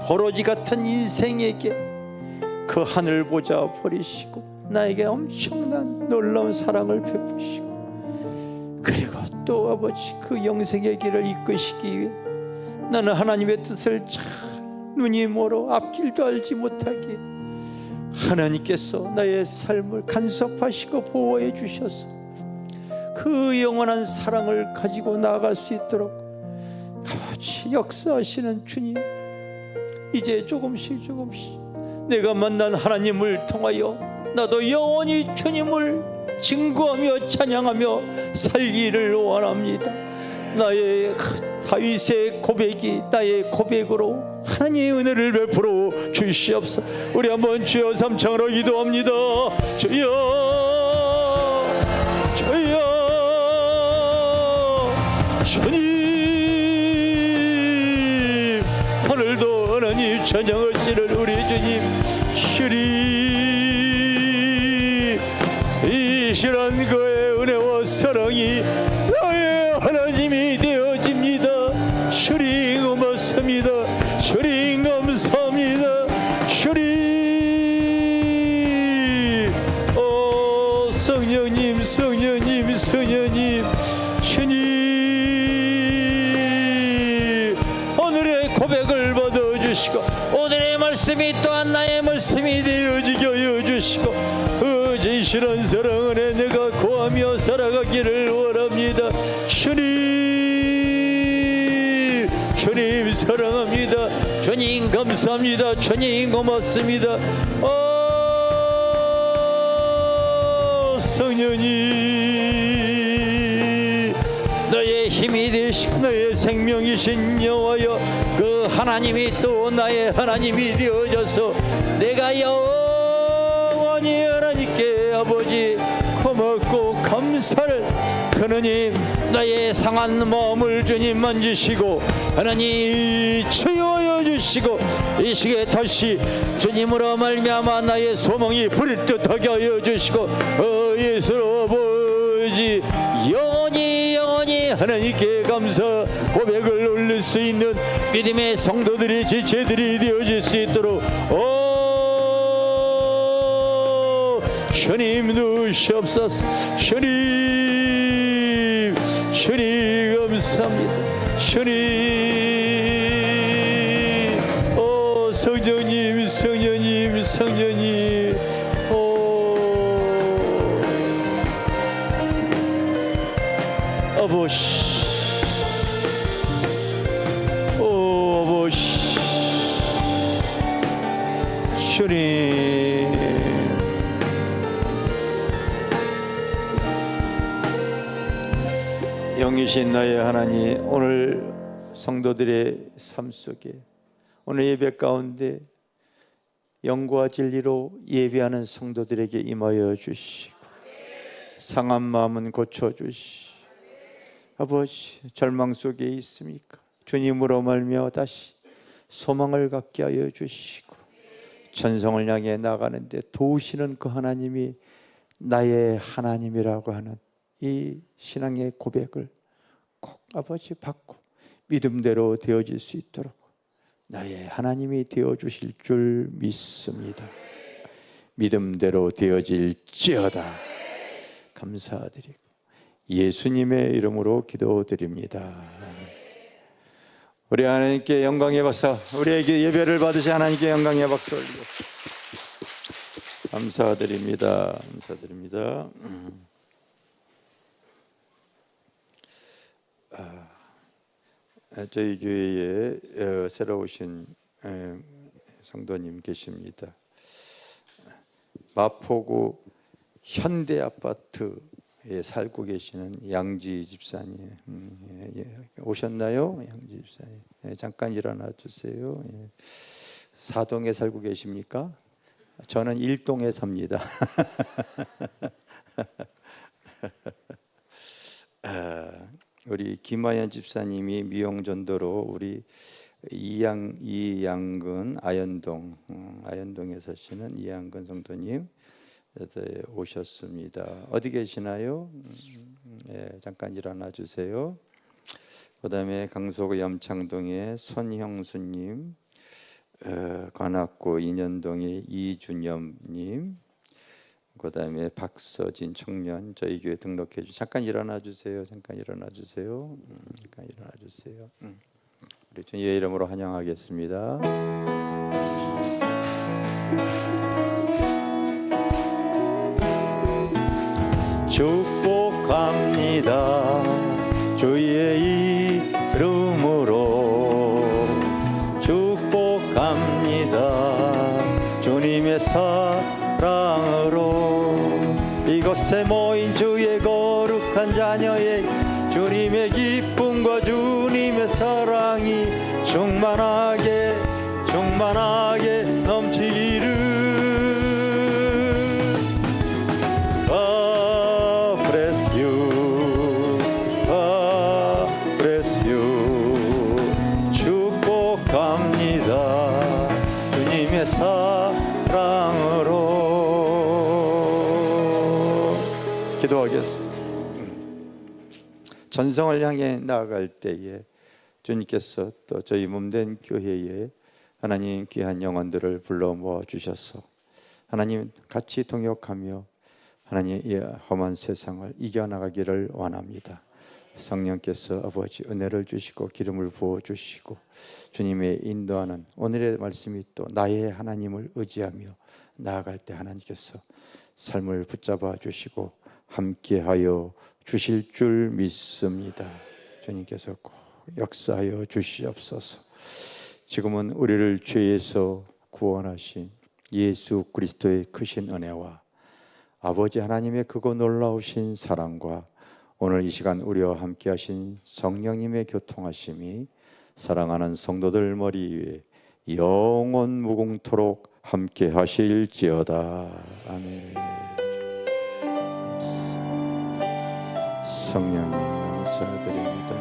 S2: 버러지 같은 인생에게 그 하늘 보자 버리시고 나에게 엄청난 놀라운 사랑을 베푸시고, 그리고 또 아버지 그 영생의 길을 이끄시기 위해 나는 하나님의 뜻을 잘 눈이 멀어 앞길도 알지 못하기에 하나님께서 나의 삶을 간섭하시고 보호해 주셔서 그 영원한 사랑을 가지고 나아갈 수 있도록 아버지 역사하시는 주님, 이제 조금씩 내가 만난 하나님을 통하여 나도 영원히 주님을 증거하며 찬양하며 살기를 원합니다. 나의 다윗의 고백이 나의 고백으로 하나님의 은혜를 베풀어 주시옵소서. 우리 한번 주여 삼창으로 기도합니다. 주여 주님, 오늘도 하나님 찬양하시는 우리 주님, 주님 이실한 그의 은혜와 사랑이 나의 하나님이 되어집니다. 주님 고맙습니다. 주님 감사합니다. 주님 성령님 성녀님 성녀님 주님 오늘의 고백을 받아주시고 오늘의 말씀이 또한 나의 말씀이 되어지게 하여 주시고 어제 실한 사랑 안에 내가 거하며 살아가기를 원합니다. 주님 사랑합니다. 주님 감사합니다. 주님 고맙습니다. 성령님 너의 힘이 되시고 너의 생명이신 여호와여 그 하나님이 또 나의 하나님이 되어져서 내가 영원히 하나님께 아버지 고맙고 감사를 하나님 나의 상한 마음을 주님 만지시고 하나님 치유하여 주시고 이 시기에 다시 주님으로 말미암아 나의 소망이 불뜻하게 하여 주시고 예수 아버지 영원히 하나님께 감사 고백을 올릴 수 있는 믿음의 성도들이 지체들이 되어질 수 있도록 주님 누시옵소서. 주님 감사합니다. 주님 성령님 아버지 주님 영이신 나의 하나님 오늘 성도들의 삶 속에 오늘 예배 가운데 영과 진리로 예배하는 성도들에게 임하여 주시고 상한 마음은 고쳐주시고 아버지 절망 속에 있습니까? 주님으로 말미암아 다시 소망을 갖게 하여 주시고 전성을 향해 나가는데 도우시는 그 하나님이 나의 하나님이라고 하는 이 신앙의 고백을 꼭 아버지 받고 믿음대로 되어질 수 있도록 나의 하나님이 되어주실 줄 믿습니다. 믿음대로 되어질지어다. 감사드리고 예수님의 이름으로 기도드립니다. 우리 하나님께 영광의 박수, 우리에게 예배를 받으신 하나님께 영광의 박수 올리고 감사드립니다. 감사드립니다. 저희 교회에 새로 오신 성도님 계십니다. 마포구 현대아파트에 살고 계시는 양지 집사님 오셨나요? 양지 집사님 잠깐 일어나 주세요. 사동에 살고 계십니까? 저는 일동에 삽니다. 우리 김하연 집사님이 미용전도로 우리 이양근 아현동에 사시는 이양근 성도님 오셨습니다. 어디 계시나요? 잠깐 일어나 주세요. 그다음에 강서구 염창동의 손형수님, 관악구 인현동의 이준엽님, 그다음에 박서진 청년 저희 교회 등록해 주. 잠깐 일어나 주세요. 잠깐 일어나 주세요. 우리 주님의 이름으로 환영하겠습니다. 축복합니다. 주의 이름으로 축복합니다. 주님의 사랑으로 이곳에 모인 주의 거룩한 자녀의 주님의 기쁨과 주님의 사랑이 충만하게 넘치기를. Bless you 축복합니다. 주님의 사랑으로. 기도하겠습니다. 전성을 향해 나아갈 때에 주님께서 또 저희 몸된 교회에 하나님 귀한 영혼들을 불러 모아 주셔서 하나님 같이 동역하며 하나님 이 험한 세상을 이겨나가기를 원합니다. 성령께서 아버지 은혜를 주시고 기름을 부어 주시고 주님의 인도하는 오늘의 말씀이 또 나의 하나님을 의지하며 나아갈 때 하나님께서 삶을 붙잡아 주시고 함께하여 주실 줄 믿습니다. 주님께서 꼭 역사하여 주시옵소서. 지금은 우리를 죄에서 구원하신 예수 그리스도의 크신 은혜와 아버지 하나님의 크고 놀라우신 사랑과 오늘 이 시간 우리와 함께 하신 성령님의 교통하심이 사랑하는 성도들 머리 위에 영원 무궁토록 함께 하실지어다. 아멘. 성령님 감사드립니다.